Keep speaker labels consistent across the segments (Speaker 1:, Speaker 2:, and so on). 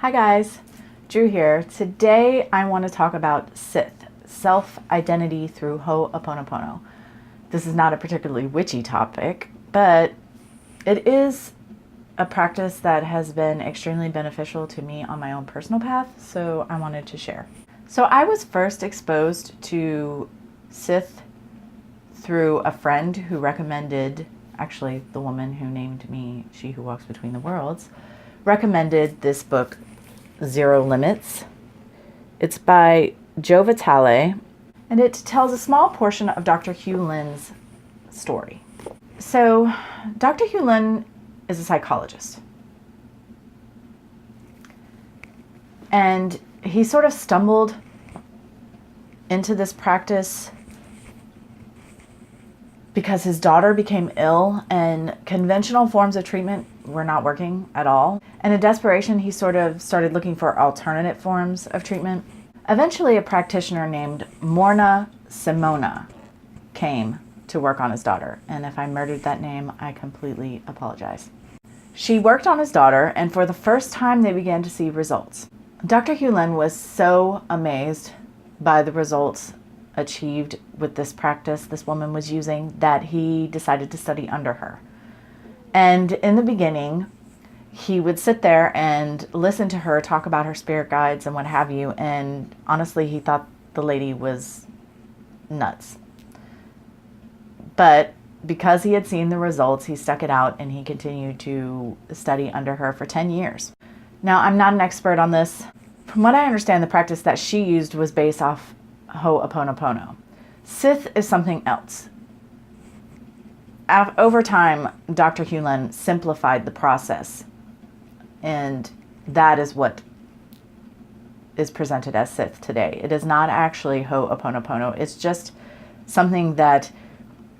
Speaker 1: Hi guys, Drew here. Today I want to talk about SITH, self-identity through Ho'oponopono. This is not a particularly witchy topic, but it is a practice that has been extremely beneficial to me on my own personal path, so I wanted to share. So I was first exposed to SITH through a friend who recommended, actually the woman who named me She Who Walks Between the Worlds, recommended this book, Zero Limits. It's by Joe Vitale, and it tells a small portion of Dr. Hugh Lin's story. So Dr. Hugh Lin is a psychologist, and he sort of stumbled into this practice because his daughter became ill and conventional forms of treatment were not working at all. And in desperation, he sort of started looking for alternate forms of treatment. Eventually, a practitioner named Morna Simona came to work on his daughter. And if I murdered that name, I completely apologize. She worked on his daughter, and for the first time, they began to see results. Dr. Hugh Lin was so amazed by the results achieved with this practice this woman was using that he decided to study under her. And in the beginning, he would sit there and listen to her talk about her spirit guides and what have you, and honestly, he thought the lady was nuts. But because he had seen the results, he stuck it out and he continued to study under her for 10 years. Now, I'm not an expert on this. From what I understand, the practice that she used was based off Ho'oponopono. SITH is something else. Over time, Dr. Hugh Lin simplified the process, and that is what is presented as SITH today. It is not actually Ho'oponopono. It's just something that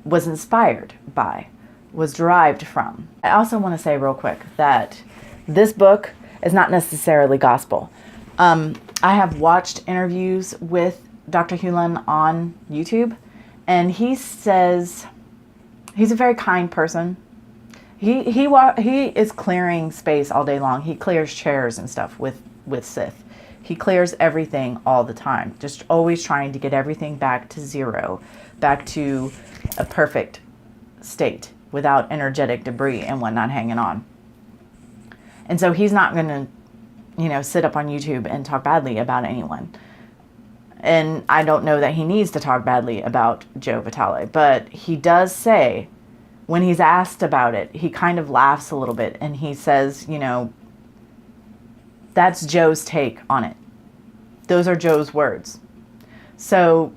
Speaker 1: was inspired by, was derived from. I also want to say real quick that this book is not necessarily gospel. I have watched interviews with Dr. Hugh Lin on YouTube, and he says he's a very kind person. He is clearing space all day long. He clears chairs and stuff with SITH. He clears everything all the time, just always trying to get everything back to zero, back to a perfect state without energetic debris and whatnot hanging on. And so he's not going to, sit up on YouTube and talk badly about anyone. And I don't know that he needs to talk badly about Joe Vitale, but he does say, when he's asked about it, he kind of laughs a little bit and he says, that's Joe's take on it. Those are Joe's words. So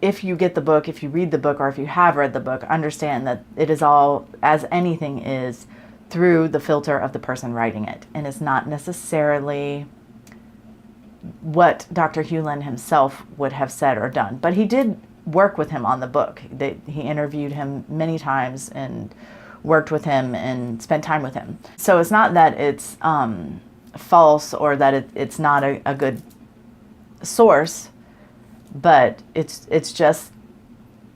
Speaker 1: if you get the book, if you read the book, or if you have read the book, understand that it is all, as anything is, through the filter of the person writing it. And it's not necessarily what Dr. Hugh Lin himself would have said or done. But he did work with him on the book. He interviewed him many times and worked with him and spent time with him. So it's not that it's false or that it's not a good source, but it's just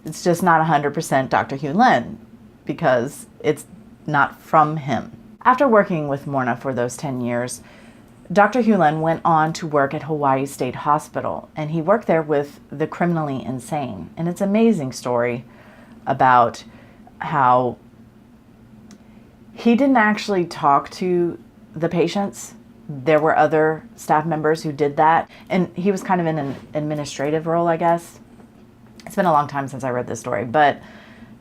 Speaker 1: not 100% Dr. Hugh Lin because it's not from him. After working with Morna for those 10 years, Dr. Hugh Lin went on to work at Hawaii State Hospital, and he worked there with the criminally insane. And it's an amazing story about how he didn't actually talk to the patients. There were other staff members who did that, and he was kind of in an administrative role, I guess. It's been a long time since I read this story, but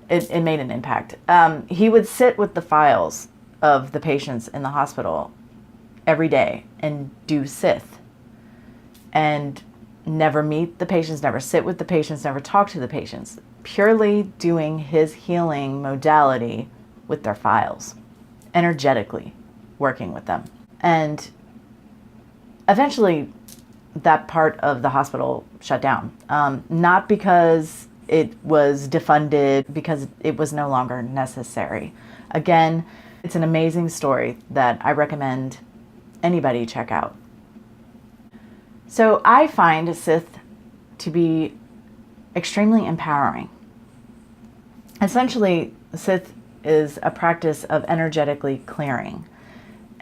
Speaker 1: it made an impact. He would sit with the files of the patients in the hospital every day and do SITH and never meet the patients, never sit with the patients, never talk to the patients, purely doing his healing modality with their files, energetically working with them. And eventually that part of the hospital shut down, not because it was defunded, because it was no longer necessary. Again, it's an amazing story that I recommend anybody check out. So I find SITH to be extremely empowering. Essentially, SITH is a practice of energetically clearing.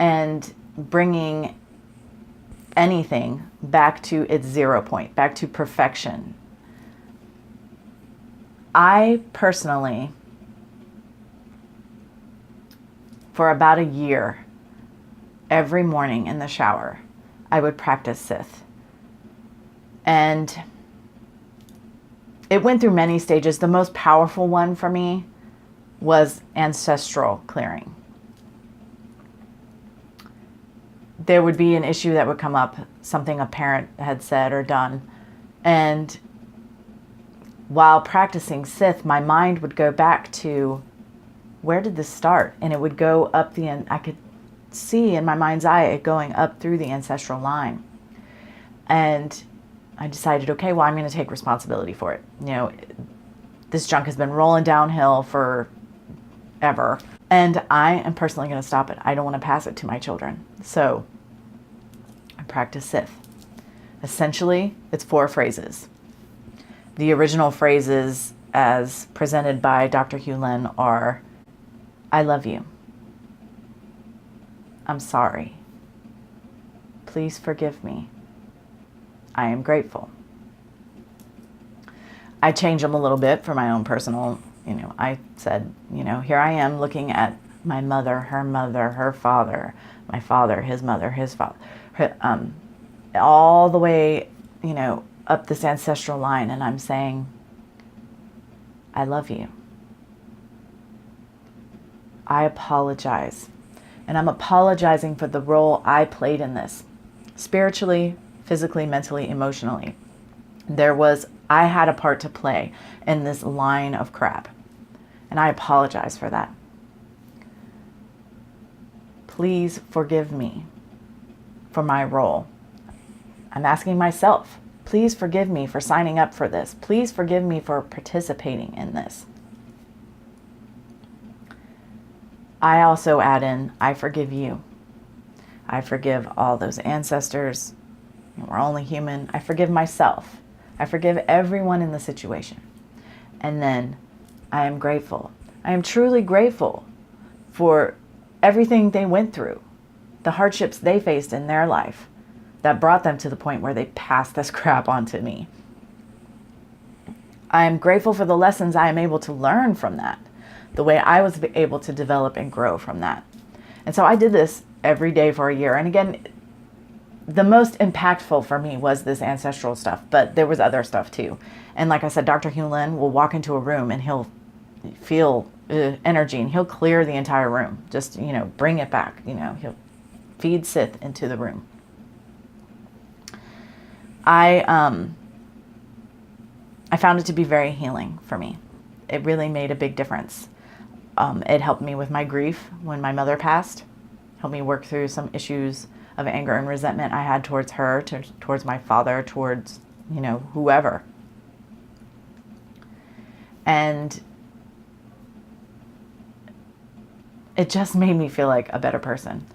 Speaker 1: And bringing anything back to its 0 point, back to perfection. I personally, for about a year, every morning in the shower, I would practice SITH. And it went through many stages. The most powerful one for me was ancestral clearing. There would be an issue that would come up, something a parent had said or done. And while practicing SITH, my mind would go back to, where did this start? And it would go up I could see in my mind's eye it going up through the ancestral line. And I decided, okay, well, I'm going to take responsibility for it. You know, this junk has been rolling downhill forever, and I am personally going to stop it. I don't want to pass it to my children. So I practice SITH. Essentially, it's 4 phrases. The original phrases as presented by Dr. Hugh Lin are, I love you. I'm sorry. Please forgive me. I am grateful. I change them a little bit for my own personal, I said, here I am looking at my mother, her father, my father, his mother, his father, all the way, up this ancestral line, and I'm saying, I love you. I apologize. And I'm apologizing for the role I played in this, spiritually, physically, mentally, emotionally. I had a part to play in this line of crap. And I apologize for that. Please forgive me for my role. I'm asking myself, please forgive me for signing up for this. Please forgive me for participating in this. I also add in, I forgive you. I forgive all those ancestors. We're only human. I forgive myself. I forgive everyone in the situation. And then I am grateful. I am truly grateful for everything they went through, the hardships they faced in their life that brought them to the point where they passed this crap on to me. I am grateful for the lessons I am able to learn from that, the way I was able to develop and grow from that. And so I did this every day for a year. And again, the most impactful for me was this ancestral stuff, but there was other stuff too. And like I said, Dr. Hugh Lin will walk into a room and he'll feel energy and he'll clear the entire room. Just, bring it back. He'll feed SITH into the room. I found it to be very healing for me. It really made a big difference. It helped me with my grief when my mother passed, helped me work through some issues of anger and resentment I had towards her, towards my father, towards, whoever. And it just made me feel like a better person.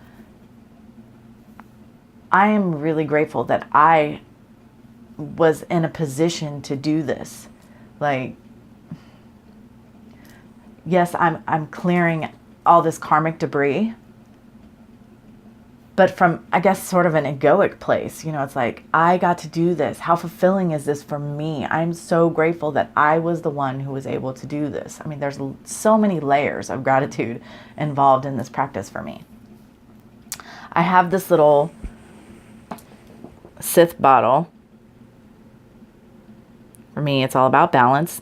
Speaker 1: I am really grateful that I was in a position to do this. Like, yes, I'm clearing all this karmic debris, but from, I guess, sort of an egoic place. It's like, I got to do this. How fulfilling is this for me? I'm so grateful that I was the one who was able to do this. I mean, there's so many layers of gratitude involved in this practice for me. I have this little SITH bottle. For me, it's all about balance.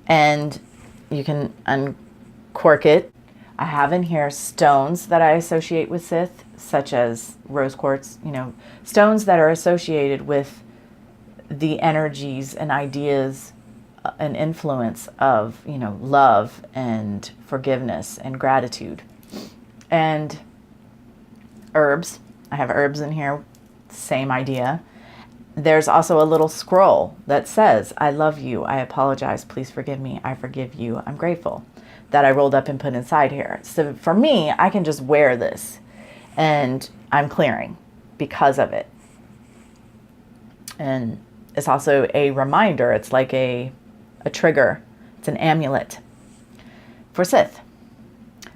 Speaker 1: And you can uncork it. I have in here stones that I associate with SITH, such as rose quartz, stones that are associated with the energies and ideas and influence of, love and forgiveness and gratitude. And herbs. I have herbs in here, same idea. There's also a little scroll that says, I love you, I apologize, please forgive me, I forgive you, I'm grateful, that I rolled up and put inside here. So for me, I can just wear this and I'm clearing because of it. And it's also a reminder. It's like a trigger. It's an amulet for SITH.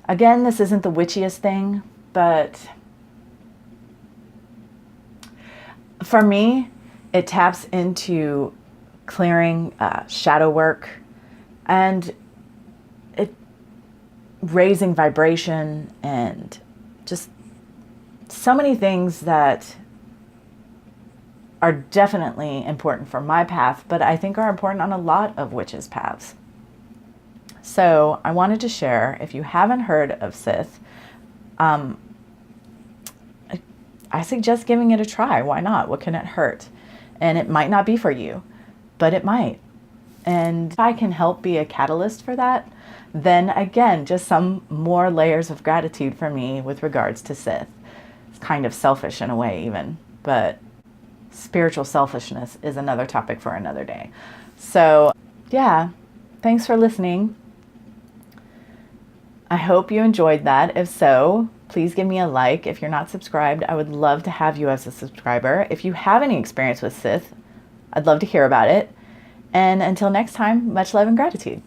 Speaker 1: Again, this isn't the witchiest thing. But for me, it taps into clearing shadow work and it raising vibration and just so many things that are definitely important for my path, but I think are important on a lot of witches' paths. So I wanted to share, if you haven't heard of SITH, I suggest giving it a try. Why not? What can it hurt? And it might not be for you, but it might. And if I can help be a catalyst for that, then again, just some more layers of gratitude for me with regards to SITH. It's kind of selfish in a way even, but spiritual selfishness is another topic for another day. So yeah, thanks for listening. I hope you enjoyed that. If so, please give me a like. If you're not subscribed, I would love to have you as a subscriber. If you have any experience with SITH, I'd love to hear about it. And until next time, much love and gratitude.